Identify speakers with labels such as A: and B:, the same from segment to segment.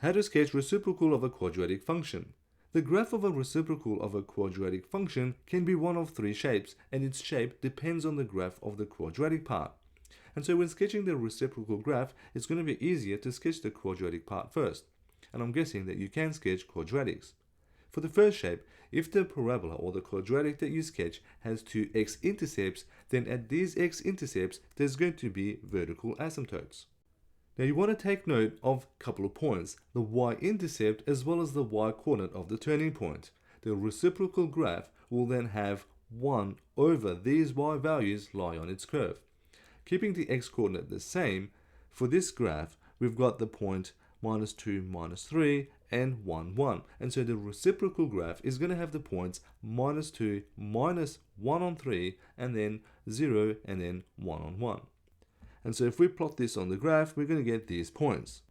A: How to sketch reciprocal of a quadratic function. The graph of a reciprocal of a quadratic function can be one of three shapes, and its shape depends on the graph of the quadratic part. And so when sketching the reciprocal graph, it's going to be easier to sketch the quadratic part first. And I'm guessing that you can sketch quadratics. For the first shape, if the parabola or the quadratic that you sketch has two x-intercepts, then at these x-intercepts, there's going to be vertical asymptotes. Now you want to take note of a couple of points, the y-intercept as well as the y-coordinate of the turning point. The reciprocal graph will then have 1 over these y values lie on its curve. Keeping the x-coordinate the same, for this graph, we've got the point -2, -3, and 1, 1. And so the reciprocal graph is going to have the points -2, -1 on 3, and then 0, and then 1 on 1. And so if we plot this on the graph, we're going to get these points.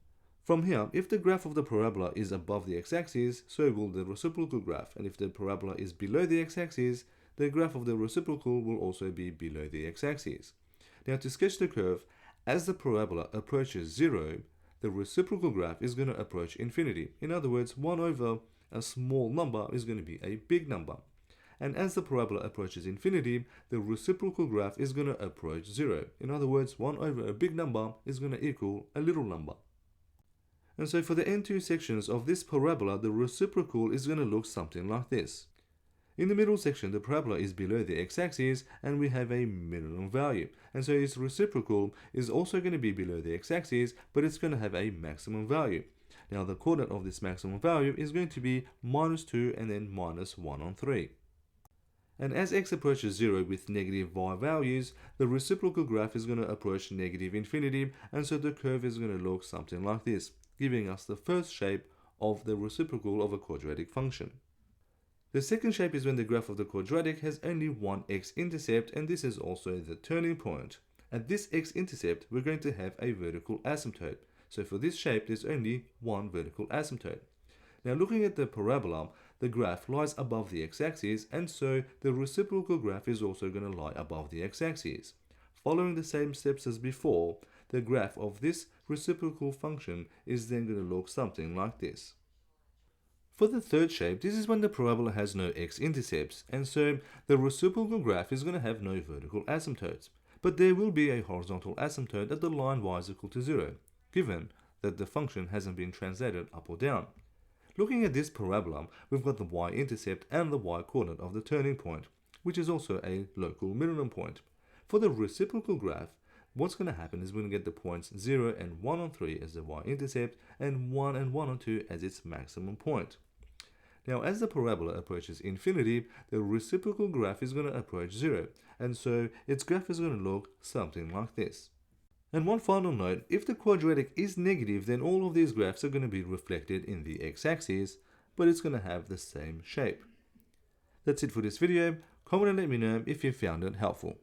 A: From here, if the graph of the parabola is above the x-axis, so will the reciprocal graph. And if the parabola is below the x-axis, the graph of the reciprocal will also be below the x-axis. Now to sketch the curve, as the parabola approaches 0, the reciprocal graph is going to approach infinity. In other words, 1 over a small number is going to be a big number. And as the parabola approaches infinity, the reciprocal graph is going to approach 0. In other words, 1 over a big number is going to equal a little number. And so for the end two sections of this parabola, the reciprocal is going to look something like this. In the middle section, the parabola is below the x-axis and we have a minimum value. And so its reciprocal is also going to be below the x-axis, but it's going to have a maximum value. Now the coordinate of this maximum value is going to be -2 and then -1 on 3. And as x approaches 0 with negative y values, the reciprocal graph is going to approach negative infinity, and so the curve is going to look something like this, giving us the first shape of the reciprocal of a quadratic function. The second shape is when the graph of the quadratic has only one x-intercept, and this is also the turning point. At this x-intercept, we're going to have a vertical asymptote. So for this shape, there's only one vertical asymptote. Now looking at the parabola, the graph lies above the x-axis, and so the reciprocal graph is also going to lie above the x-axis. Following the same steps as before, the graph of this reciprocal function is then going to look something like this. For the third shape, this is when the parabola has no x-intercepts, and so the reciprocal graph is going to have no vertical asymptotes. But there will be a horizontal asymptote at the line y is equal to 0, given that the function hasn't been translated up or down. Looking at this parabola, we've got the y-intercept and the y-coordinate of the turning point, which is also a local minimum point. For the reciprocal graph, what's going to happen is we're going to get the points 0 and 1 on 3 as the y-intercept, and 1 and 1 on 2 as its maximum point. Now, as the parabola approaches infinity, the reciprocal graph is going to approach 0, and so its graph is going to look something like this. And one final note, if the quadratic is negative, then all of these graphs are going to be reflected in the x-axis, but it's going to have the same shape. That's it for this video. Comment and let me know if you found it helpful.